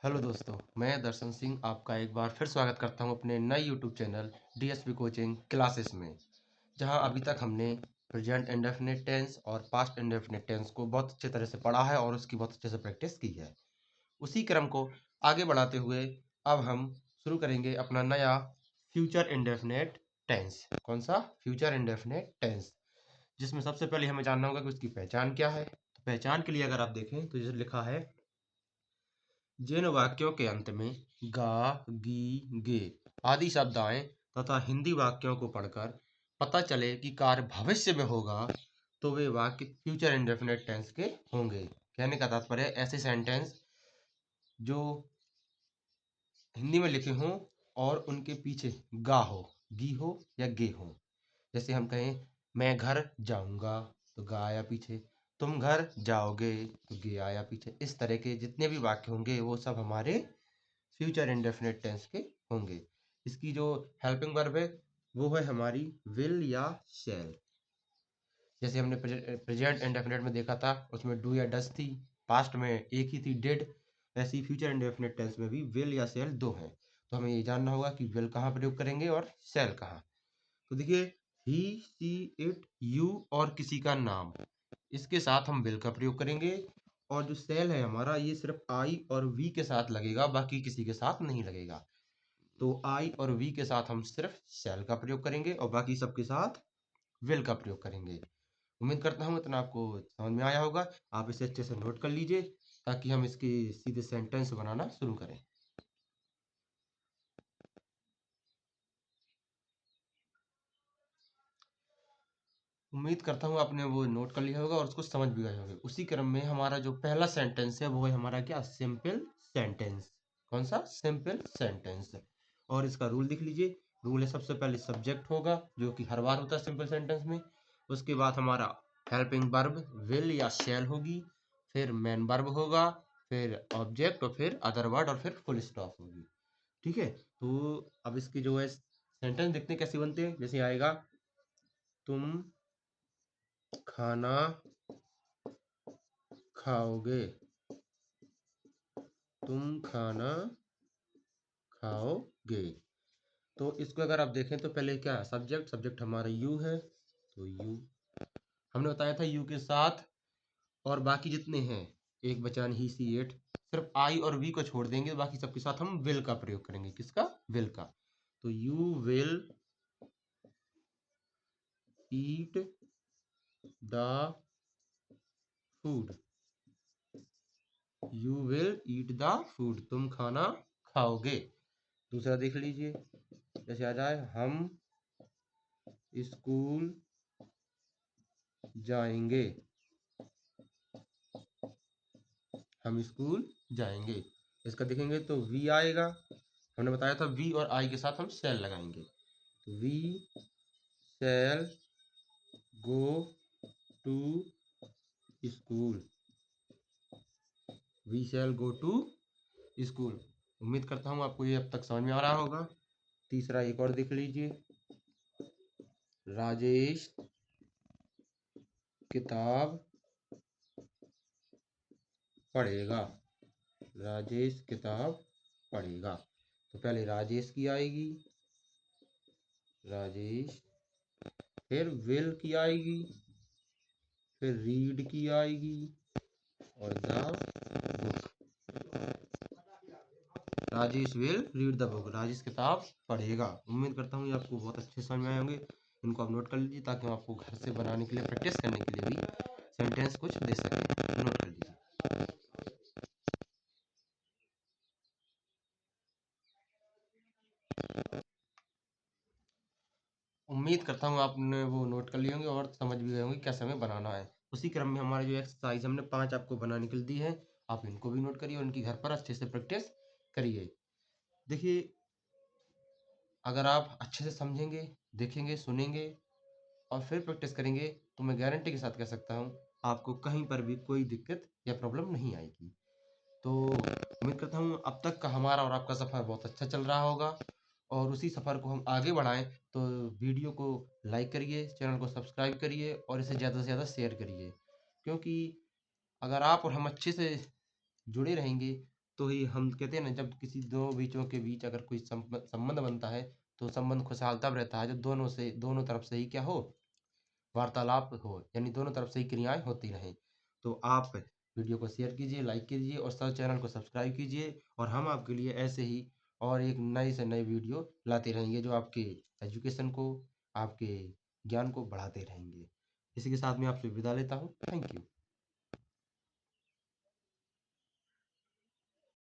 Hello दोस्तों, मैं दर्शन सिंह आपका एक बार फिर स्वागत करता हूं अपने नए YouTube channel DSP coaching classes में। जहां अभी तक हमने प्रेजेंट इंडेफिनिट टेंस और पास्ट इंडेफिनिट टेंस को बहुत अच्छे तरह से पढ़ा है और उसकी बहुत अच्छे से प्रैक्टिस की है। उसी क्रम को आगे बढ़ाते हुए अब हम शुरू करेंगे अपना नया फ्यूचर इंडेफिनिट टेंस। कौन सा? फ्यूचर इंडेफिनिट टेंस, जिसमें सबसे पहले हमें जानना होगा कि उसकी पहचान क्या है। तो पहचान के लिए अगर आप देखें तो जैसे लिखा है, जिन वाक्यों के अंत में गा, गी, गे आदि शब्द आए तथा हिंदी वाक्यों को पढ़कर पता चले कि कार्य भविष्य में होगा, तो वे वाक्य फ्यूचर इंडेफिनिट टेंस के होंगे। कहने का तात्पर्य ऐसे सेंटेंस जो हिंदी में लिखे हों और उनके पीछे गा हो, गी हो या गे हो। जैसे हम कहें, मैं घर जाऊंगा, तो गा आया पीछे। तुम घर जाओगे, तो गे आया पीछे। इस तरह के जितने भी वाक्य होंगे वो सब हमारे फ्यूचर इंडेफिनिट टेंस के होंगे। इसकी जो हेल्पिंग वर्ब है वो है हमारी विल या शैल। जैसे हमने प्रेजेंट इंडेफिनिट में देखा था, उसमें डू या डस थी, पास्ट में एक ही थी, डिड। ऐसी फ्यूचर इंडेफिनिट टेंस में भी विल या शैल दो हैं। तो हमें ये जानना होगा कि विल कहाँ प्रयोग करेंगे और शैल कहाँ। तो देखिए, ही, शी, इट, यू और किसी का नाम, इसके साथ हम विल का प्रयोग करेंगे। और जो सेल है हमारा, ये सिर्फ आई और वी के साथ लगेगा, बाकी किसी के साथ नहीं लगेगा। तो आई और वी के साथ हम सिर्फ सेल का प्रयोग करेंगे और बाकी सबके साथ विल का प्रयोग करेंगे। उम्मीद करता हूँ इतना आपको समझ में आया होगा। आप इसे अच्छे से नोट कर लीजिए ताकि हम इसकी सीधे सेंटेंस बनाना शुरू करें। उम्मीद करता हूँ आपने वो नोट कर लिया होगा और उसको समझ भी गए होंगे। उसी क्रम में हमारा जो पहला सेंटेंस है वो है हमारा क्या? Simple sentence. कौन सा? Simple sentence. और इसका रूल देख लीजिए। रूल है, सबसे पहले सब्जेक्ट होगा जो कि हर बार होता है सिंपल सेंटेंस में। उसके बाद हमारा हेल्पिंग वर्ब विल या शैल होगी, फिर मेन वर्ब होगा, फिर ऑब्जेक्ट और फिर अदर वर्ड और फिर फुल स्टॉप होगी। ठीक है, तो अब इसकी जो है सेंटेंस देखते हैं कैसे बनते हैं। जैसे आएगा, तुम खाना खाओगे, तुम खाना खाओगे। तो इसको अगर आप देखें तो पहले क्या है? सब्जेक्ट। सब्जेक्ट हमारा यू है, तो यू हमने बताया था यू के साथ और बाकी जितने हैं, एक बचान, ही, सी, इट, सिर्फ आई और वी को छोड़ देंगे, बाकी सबके साथ हम विल का प्रयोग करेंगे। किसका? विल का। तो you will eat the food, you will eat the food, तुम खाना खाओगे। दूसरा देख लीजिए, जैसे आ जाए, हम स्कूल जाएंगे, हम स्कूल जाएंगे। इसका देखेंगे तो वी आएगा। हमने बताया था वी और आई के साथ हम शैल लगाएंगे। तो we shall go to school, we shall go to school. उम्मीद करता हूँ आपको ये अब तक समझ में आ रहा होगा। तीसरा एक और देख लीजिए, राजेश किताब पढ़ेगा, राजेश किताब पढ़ेगा। तो पहले राजेश की आएगी, राजेश, फिर विल की आएगी, फिर रीड की आएगी और the book. Rajesh will read the book, Rajesh किताब पढ़ेगा। उम्मीद करता हूँ ये आपको बहुत अच्छे समझ में आए होंगे। इनको आप नोट कर लीजिए ताकि हम आपको घर से बनाने के लिए, प्रैक्टिस करने के लिए भी सेंटेंस कुछ दे सकें। नोट कर लीजिए। उम्मीद करता हूँ आपने वो नोट कर लिए होंगे और समझ भी गए होंगे कैसे हमें बनाना है। उसी क्रम में हमारी जो एक्सरसाइज हमने 5 आपको बनाने के लिए दी है, आप इनको भी नोट करिए और इनकी घर पर अच्छे से प्रैक्टिस करिए। देखिए, अगर आप अच्छे से समझेंगे, देखेंगे, सुनेंगे और फिर प्रैक्टिस करेंगे, तो मैं गारंटी के साथ कह सकता हूँ आपको कहीं पर भी कोई दिक्कत या प्रॉब्लम नहीं आएगी। तो उम्मीद करता हूँ अब तक का हमारा और आपका सफ़र बहुत अच्छा चल रहा होगा और उसी सफ़र को हम आगे बढ़ाएं। तो वीडियो को लाइक करिए, चैनल को सब्सक्राइब करिए और इसे ज़्यादा से ज़्यादा शेयर करिए। क्योंकि अगर आप और हम अच्छे से जुड़े रहेंगे तो ही हम कहते हैं ना, जब किसी दो बीचों के बीच अगर कोई संबंध बनता है तो संबंध खुशहाल तब रहता है जब दोनों तरफ से ही क्या हो, वार्तालाप हो, यानी दोनों तरफ से ही क्रियाएं होती रहें। तो आप वीडियो को शेयर कीजिए, लाइक कीजिए और सब चैनल को सब्सक्राइब कीजिए, और हम आपके लिए ऐसे ही और एक नए से नए वीडियो लाते रहेंगे जो आपके एजुकेशन को, आपके ज्ञान को बढ़ाते रहेंगे। इसी के साथ मैं आपसे विदा लेता हूँ। Thank you.